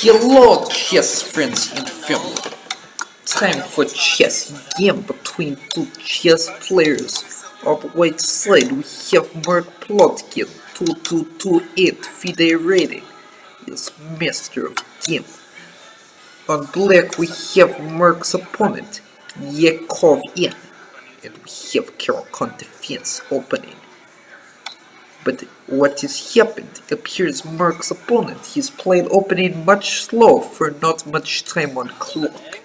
Hello, chess friends and family. Time for chess game between two chess players. On the white side we have Mark Plotkin, 2228 FIDE rating, is master of game. On black we have Mark's opponent, YaacovN, and we have Carol defense opening. But what has happened appears Mark's opponent. He's played opening much slow for not much time on clock.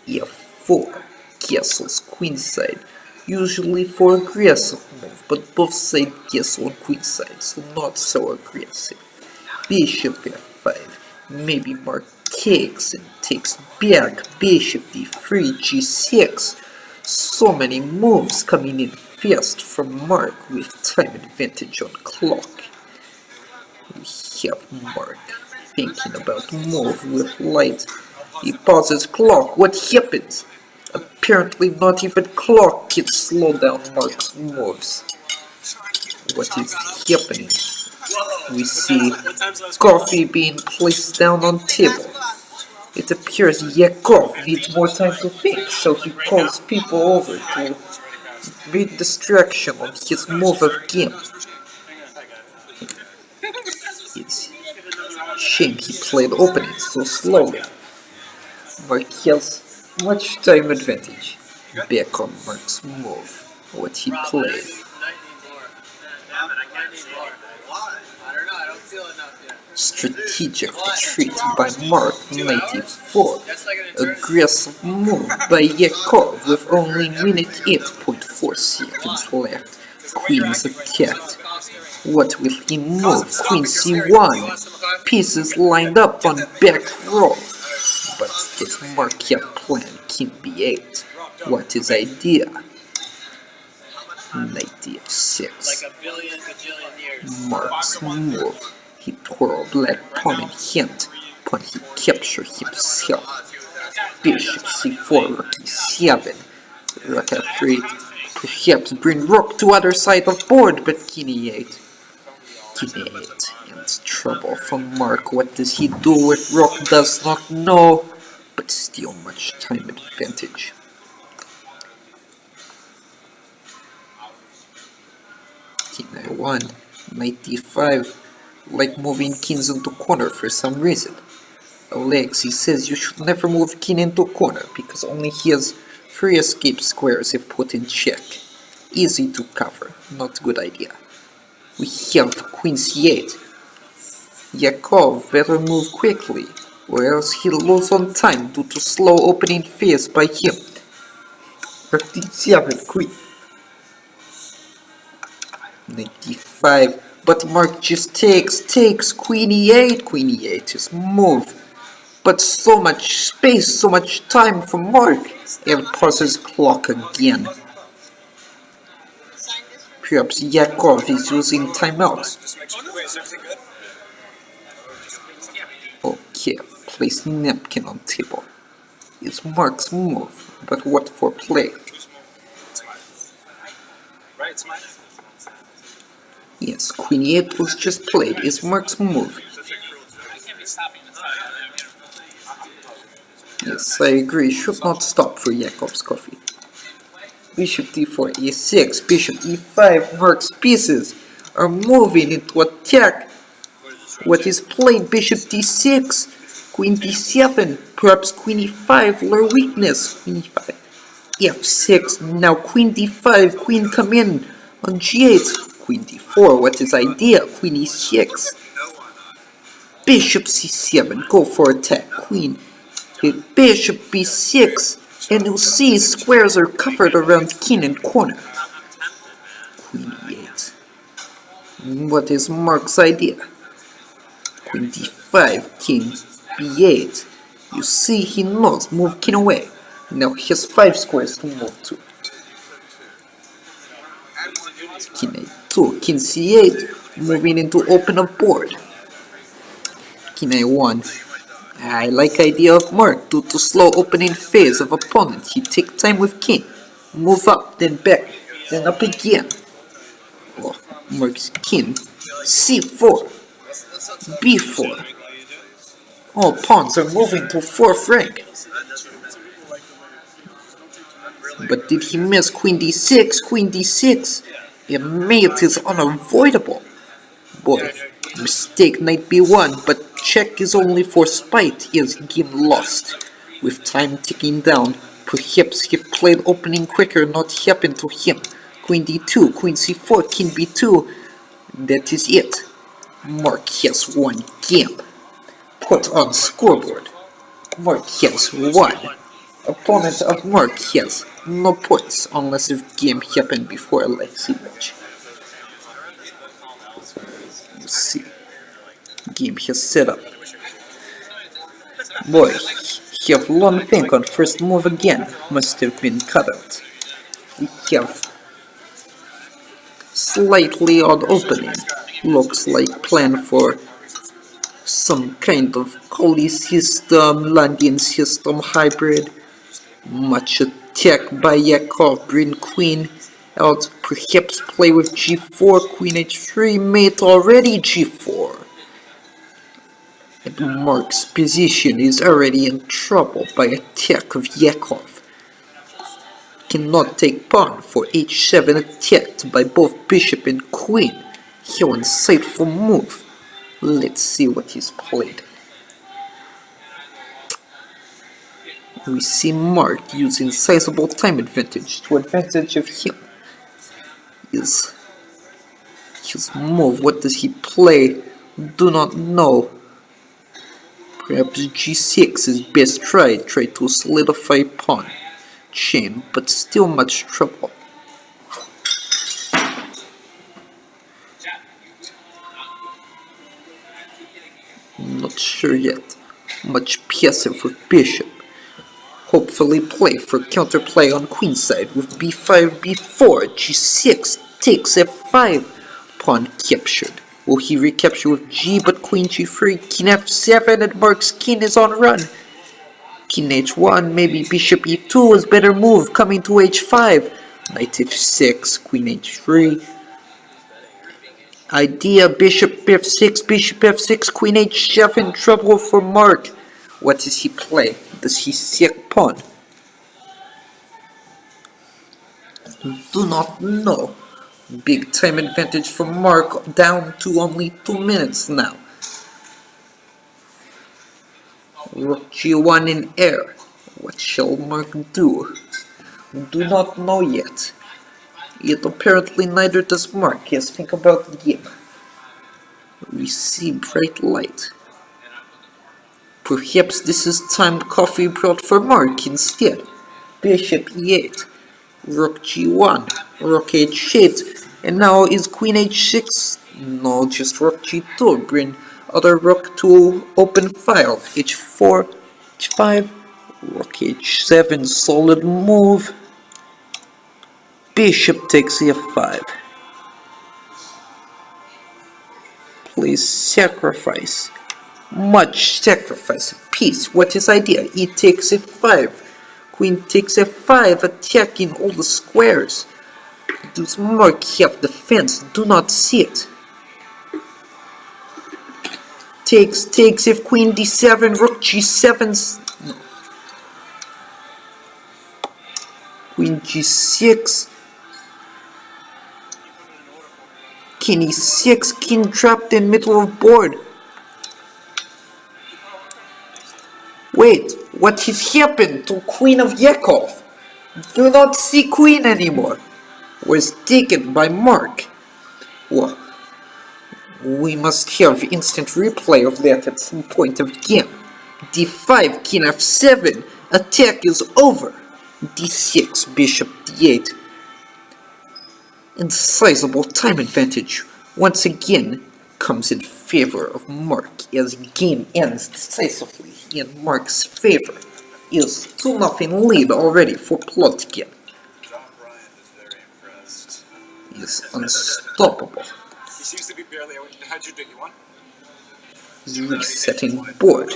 F4, castles queenside, usually for aggressive move, but both sides castle on queenside, so not so aggressive. Bishop F5, maybe Mark takes and takes back, Bishop D3, G6. So many moves coming in fast from Mark with time advantage on clock. We have Mark thinking about move with light. He pauses clock. What happens? Apparently not even clock can slow down Mark's moves. What is happening? We see coffee being placed down on table. It appears Yaakov needs more time to think, so he calls people over to beat distraction on his move of game. It's a shame he played opening so slowly. Mark has much time advantage. Back on Mark's move, what he played. Strategic retreat by Mark, knight e4. Aggressive move by Yaakov with only minute 8.4 seconds left. Queen is attacked. What will he move? Queen c1. Pieces lined up on back row. But does Mark have plan king b8? What is idea? Knight f6. Mark's move. He twirl black pawn in hand, pawn he capture himself. Bishop c4, rook e7, rook f3, perhaps bring rook to other side of board, but king e8. King e8, and trouble from Mark. What does he do with rook does not know, but still much time advantage. King a1, knight d5. Like moving kings into corner for some reason. Aleksey says you should never move king into corner because only he has 3 escape squares if put in check. Easy to cover, not good idea. We have queen c8. Yaakov better move quickly or else he'll lose on time due to slow opening phase by him. Rook d7, queen. Knight d5. But Mark just takes, queen e8, queen e8 is move. But so much space, so much time for Mark, and pauses clock again. Perhaps Yaakov is using timeout. Okay, place napkin on table. It's Mark's move, but what for play? Yes, queen e8 was just played. It's Mark's move. Yes, I agree. Should not stop for Yaakov's coffee. Bishop d4, e6, bishop e5. Mark's pieces are moving into attack. What is played? Bishop d6, queen d7, perhaps queen e5. Lower weakness. Queen e5, f6. Now queen d5. Queen come in on g8. Queen d4, what is idea? Queen e6. Bishop c7, go for attack. Queen hit bishop b6, and you'll see squares are covered around king and corner. Queen e8. What is Mark's idea? Queen d5, king b8. You see he knows, move king away. Now he has 5 squares to move to. King a2, king c8, moving into open up board. King a1. I like idea of Mark due to slow opening phase of opponent. He take time with king. Move up, then back, then up again. Oh, Mark's king. c4, b4. All pawns are moving to 4th rank. But did he miss queen d6? Queen d6? A mate is unavoidable. Boy, mistake knight b1, but check is only for spite as game lost. With time ticking down, perhaps he played opening quicker not happened to him. Queen d2, queen c4, king b2. That is it. Mark has one game. Put on scoreboard. Mark has won. Opponent of Mark has no points unless if game happened before Aleksey match. Let's see. Game has set up. Boy, he have long think on first move again. Must have been cut out. We have slightly odd opening. Looks like plan for some kind of Kali system, landing system hybrid. Much attack by Yaakov, bring queen out, perhaps play with g4, queen h3, mate already g4. And Mark's position is already in trouble by attack of Yaakov. Cannot take pawn for h7 attacked by both bishop and queen. How insightful move. Let's see what he's played. We see Mark using sizable time advantage to advantage of him. His move, what does he play? Do not know. Perhaps g6 is best try to solidify pawn chain, but still much trouble. Not sure yet. Much passive with bishop. Hopefully play for counterplay on queenside with b5, b4, g6, takes f5, pawn captured. Will he recapture with g but queen g3, king f7 and Mark's king is on run. King h1, maybe bishop e2 is better move, coming to h5, knight f6, queen h3. Idea bishop f6, queen h7, trouble for Mark. What does he play? Does he sack pawn? Do not know. Big time advantage for Mark, down to only 2 minutes now. Rook g1 in air. What shall Mark do? Do not know yet. Yet apparently neither does Mark. Yes, think about the game. We see bright light. Perhaps this is timed coffee brought for Mark instead. Bishop e8, rook g1, rook h8, and now is queen h6. No, just rook g2, bring other rook to open file. h4, h5, rook h7, solid move. Bishop takes f5. Please sacrifice. Much sacrifice of piece. What is idea? E takes f5. Queen takes f5, attacking all the squares. Does Mark have defense? Do not see it. Takes if queen d7, rook g7. No. Queen g6. King e6, king trapped in middle of board. Wait, what has happened to Queen of Yaakov? Do not see Queen anymore. Was taken by Mark. Well, we must have instant replay of that at some point of game. d5, king f7, attack is over. d6, bishop d8. And sizable time advantage once again comes in favor of Mark as game ends decisively in Mark's favor. Is 2-0 lead already for Plotkin. He is unstoppable. He seems to be barely. How'd you do? You won? He's resetting board.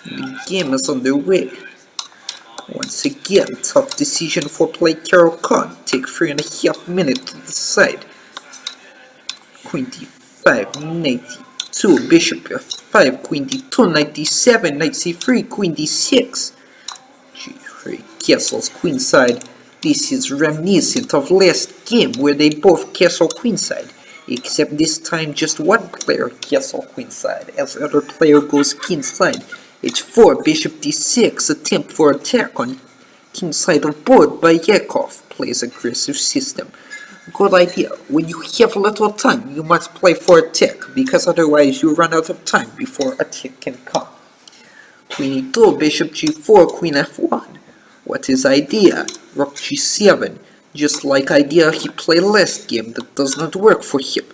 The game is underway. Once again, tough decision for play Carol Khan. Take 3.5 minutes to decide. Queen d5. d5, knight d2, bishop f5, queen d2, knight d7, knight c3, queen d6, g3, castles queenside. This is reminiscent of last game where they both castle queenside, except this time just one player castle queenside as the other player goes kingside. h4, bishop d6, attempt for attack on kingside of board by Yaakov, plays aggressive system. Good idea. When you have little time, you must play for attack, because otherwise you run out of time before attack can come. Queen e2, bishop g4, queen f1. What is idea? Rook g7. Just like idea he played last game that does not work for him,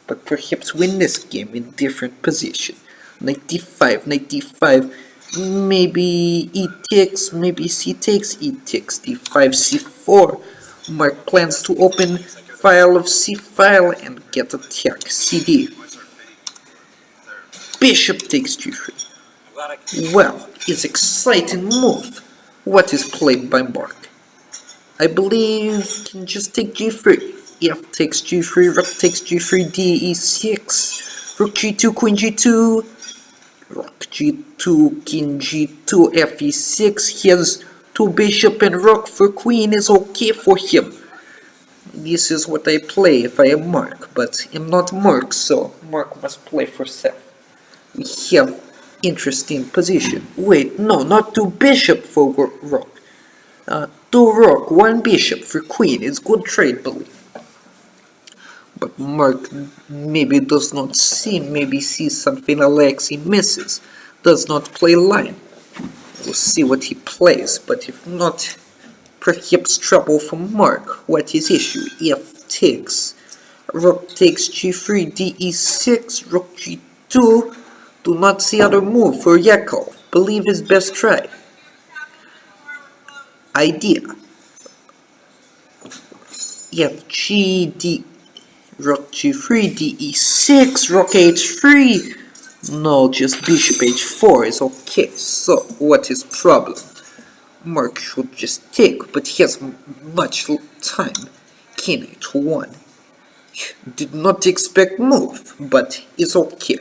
but perhaps win this game in different position. Knight d5, knight d5. Maybe e takes, maybe c takes, e takes, d5, c4. Mark plans to open file of c file and get attack, cd. Bishop takes g3. Well, it's exciting move. What is played by Mark? I believe can just take g3. F takes g3, rook takes g3, d e6, rook g2, queen g2, rook g2, king g2, f e6. He has two bishop and rook for queen is okay for him. This is what I play if I am Mark, but I'm not Mark, so Mark must play for self. We have interesting position. Wait, no, not two bishop for rook. Two rook, one bishop for queen. It's good trade, believe. But Mark maybe does not see, maybe sees something Aleksey misses. Does not play line. We'll see what he plays, but if not, perhaps trouble for Mark. What is issue? F takes. Rook takes g3, d e6, rook g2. Do not see other move for Yaakov. Believe his best try. Idea. F g d rook g3, d e6, rook h3. No, just bishop h4 is okay. So, what is problem? Mark should just take, but he has much time. King h1. Did not expect move, but it's okay.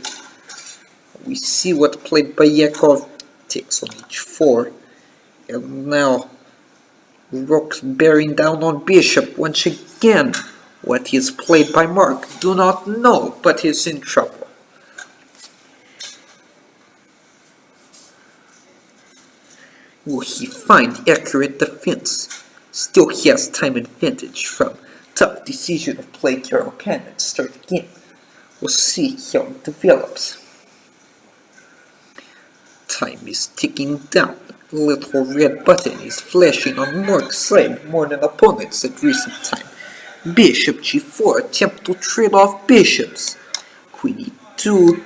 We see what played by Yaakov. Takes on h4. And now rook bearing down on bishop once again. What is played by Mark? Do not know, but he's in trouble. Will he find accurate defense? Still he has time advantage from tough decision of play YaacovN and start again. We'll see how it develops. Time is ticking down. Little red button is flashing on Mark's side more than opponents at recent time. Bishop g4, attempt to trade off bishops. Queen e2,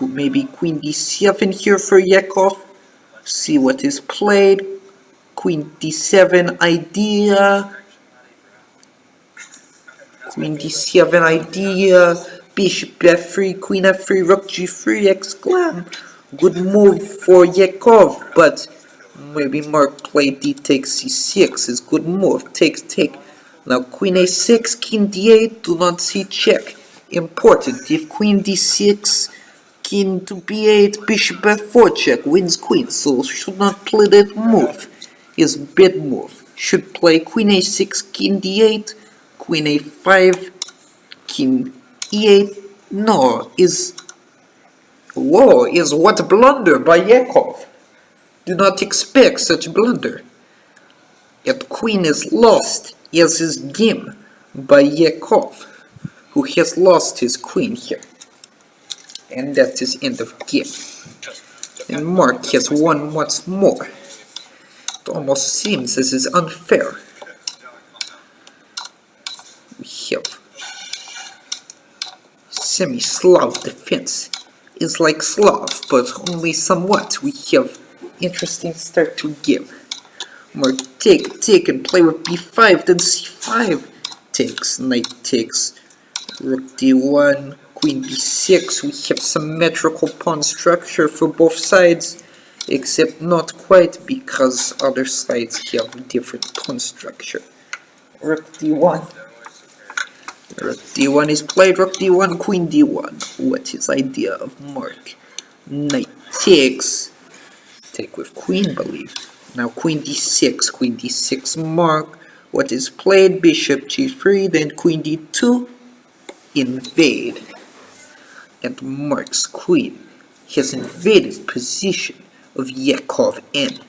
maybe queen d7 here for Yaakov. See what is played. Queen d7 idea. Queen d7 idea. Bishop f3, queen f3, rook g3, exclam. Good move for Yaakov, but maybe Mark played d takes c6 is good move. Take. Now queen a6, king d8, do not see check. Important, if queen d6, king to b8, bishop f4 check, wins queen, so should not play that move. Is bad move. Should play queen a6, king d8, queen a5, king e8. No, is what blunder by Yaakov. Do not expect such blunder. And queen is lost as his game by Yaakov, who has lost his queen here. And that is end of game. And Mark has won once more. It almost seems this is unfair. We have semi-Slav defense. Is like Slav, but only somewhat. We have interesting start to game. Mark take and play with b5, then c5. Takes, knight takes, rook d1, queen b6. We have symmetrical pawn structure for both sides, except not quite because other sides have different pawn structure. Rook d1. Rook d1 is played, rook d1, queen d1. What is idea of Mark? Knight takes. Take with queen, believe. Now queen d6, Mark. What is played? Bishop g3, then queen d2. Invade. And Mark's queen has invaded position of YaacovN.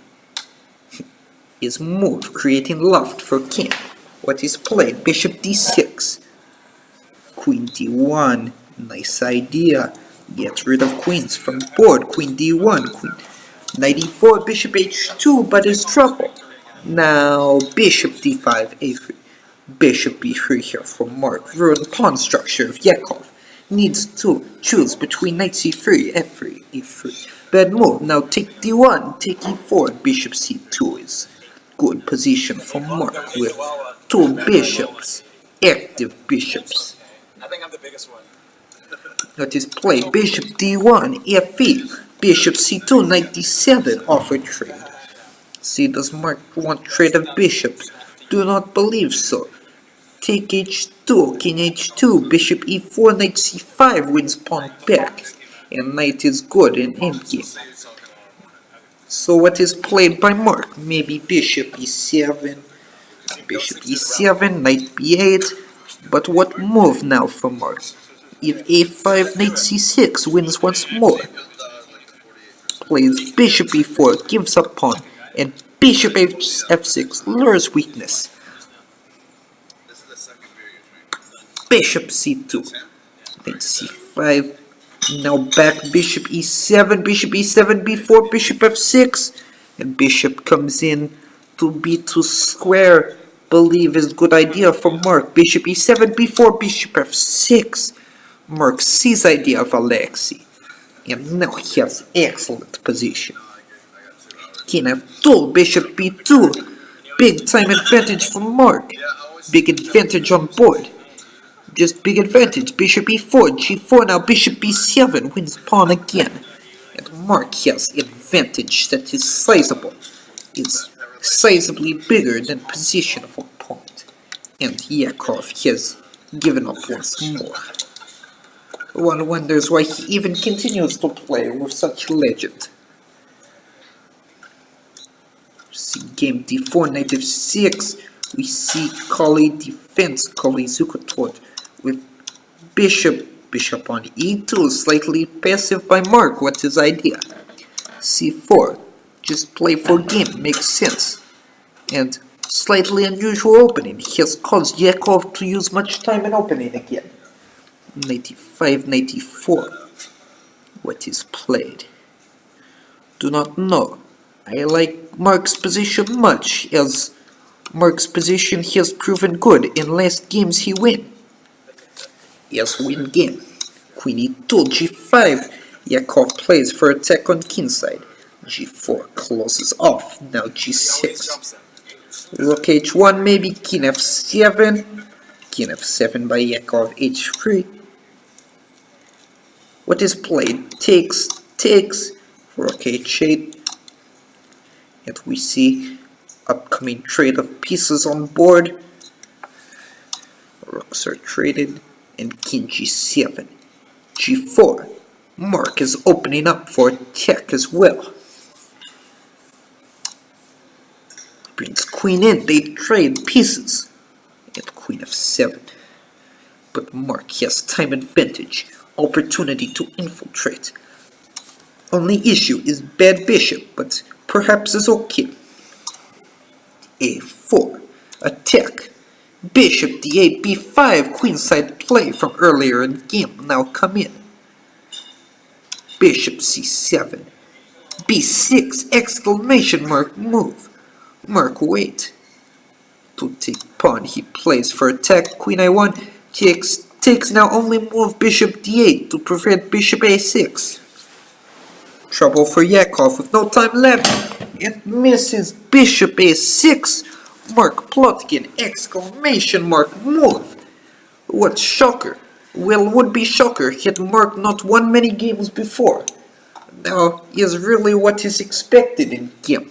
Is moved, creating loft for king. What is played? Bishop d6. Queen d1. Nice idea. Get rid of queens from board. Queen d1. Queen knight e4. Bishop h2, but it's trouble. Now bishop d5, a3. Bishop b3 here for Mark. Ruined pawn structure of Yaakov. Needs to choose between knight c3, f3, e3. Bad move. Now take d1, take e4. Bishop c2 is good position for Mark with two bishops, active bishops. I think I'm the biggest one. That is played. Bishop d1, f8, bishop c2, knight d7, offer trade. See, does Mark want trade of bishops? Do not believe so. Take h2, king h2, bishop e4, knight c5 wins pawn back, and knight is good in endgame. So what is played by Mark? Maybe bishop e7, knight b8, but what move now for Mark? If a5, knight c6 wins once more. Plays bishop e4, gives up pawn, and bishop f6 lures weakness. Bishop c2, knight c5, now back bishop e7, b4, bishop f6, and bishop comes in to b2 square. Believe is good idea for Mark. Bishop e7, b4, bishop f6. Mark sees idea of Aleksey, and now he has excellent position. King f2, bishop b2, big time advantage for Mark. Big advantage on board. Just big advantage. Bishop e4, g4, now bishop b7 wins pawn again. And Mark has advantage that is sizable. Is sizably bigger than position of opponent. And Yaakov has given up once more. One wonders why he even continues to play with such legend. See game d4, knight f6. We see Kali defense, Kali Zukotot with bishop on e2, slightly passive by Mark. What's his idea? c4, just play for game, makes sense. And slightly unusual opening, he has caused Yaakov to use much time in opening again. Knight e5, knight e4. What is played? Do not know. I like Mark's position much, as Mark's position has proven good in last games he win. Yes, win game. Queen e2, g5. Yaakov plays for attack on king side. g4 closes off. Now g6. Rook h1, maybe king f7. King f7 by Yaakov h3. What is played? Takes. Rook h8. And we see upcoming trade of pieces on board. Rooks are traded. And king g7, g4. Mark is opening up for attack as well. Brings queen in, they trade pieces. And queen f7. But Mark has time advantage, opportunity to infiltrate. Only issue is bad bishop, but perhaps is okay. a4, attack. Bishop d8, b5, queenside play from earlier in game, now come in. Bishop c7, b6, exclamation mark move. Mark wait. To take pawn, he plays for attack, queen i1, takes now only move bishop d8 to prevent bishop a6. Trouble for Yaakov with no time left. It misses bishop a6. Mark Plotkin, exclamation mark move. What shocker. Well, would be shocker had Mark not won many games before. Now is really what is expected in game.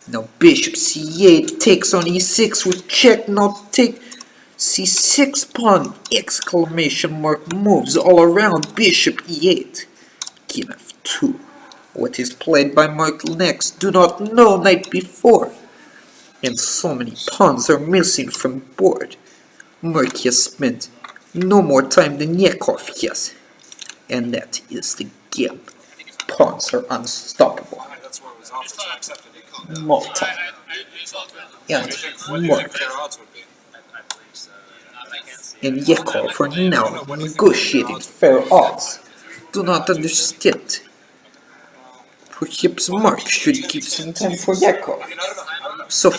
Now bishop c8 takes on e6 with check, not take. C6 pawn! Exclamation mark moves all around bishop e8. King f2. What is played by Mark next? Do not know night before. And so many pawns are missing from the board. Mark has spent no more time than Yaakov has. And that is the game. Pawns are unstoppable. That's where it was off. It's not accepted. More time. And more. Fair odds would be. And Yaakov are now negotiating fair odds. Do not understand. Perhaps Mark should give some time for Yaakov. So,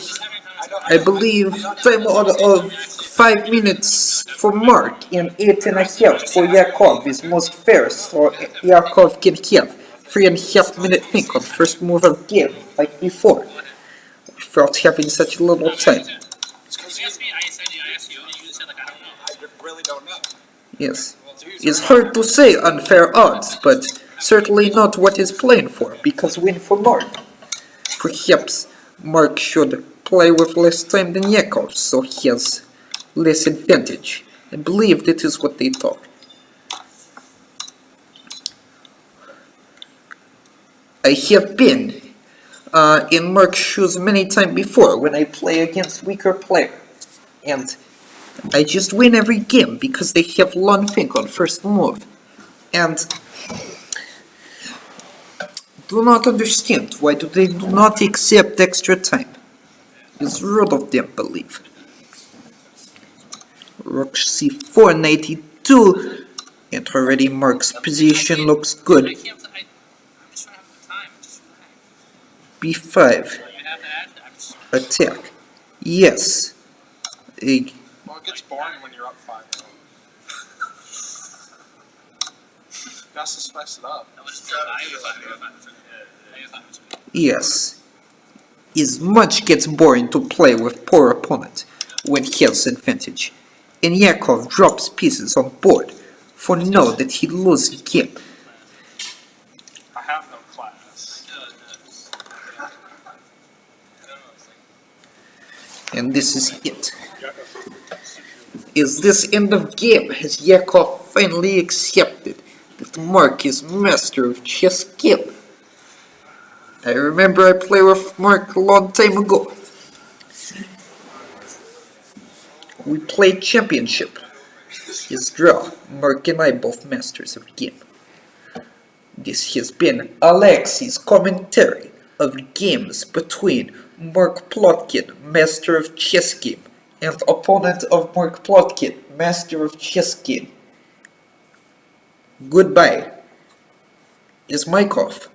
I believe time out of 5 minutes for Mark and 8.5 for Yaakov is most fair, so Yaakov can have 3.5 minute think on first move of game, like before, without having such little time. I really don't know. Yes, it's hard to say unfair odds, but certainly not what is playing for, because win for Mark. Perhaps Mark should play with less time than Yaakov, so he has less advantage. I believe that is what they thought. I have been in Mark's shoes many times before when I play against weaker player, and I just win every game because they have long think on first move, and do not understand why they do not accept extra time. It's rude of them, believe. Rook c4, knight e2, and already Mark's position looks good. b5, attack. Yes. Well, it gets boring when you're up 5-0. You have to spice it up. Yes. It much gets boring to play with poor opponent when he has advantage, and Yaakov drops pieces on board for know that he loses game. I have no class. And this is it. Is this end of game? Has Yaakov finally accepted that Mark is master of chess game? I remember I played with Mark a long time ago. We played championship. His draw. Mark and I both masters of game. This has been Aleksey's commentary of games between Mark Plotkin, master of chess game, and opponent of Mark Plotkin, master of chess game. Goodbye. Is mic off?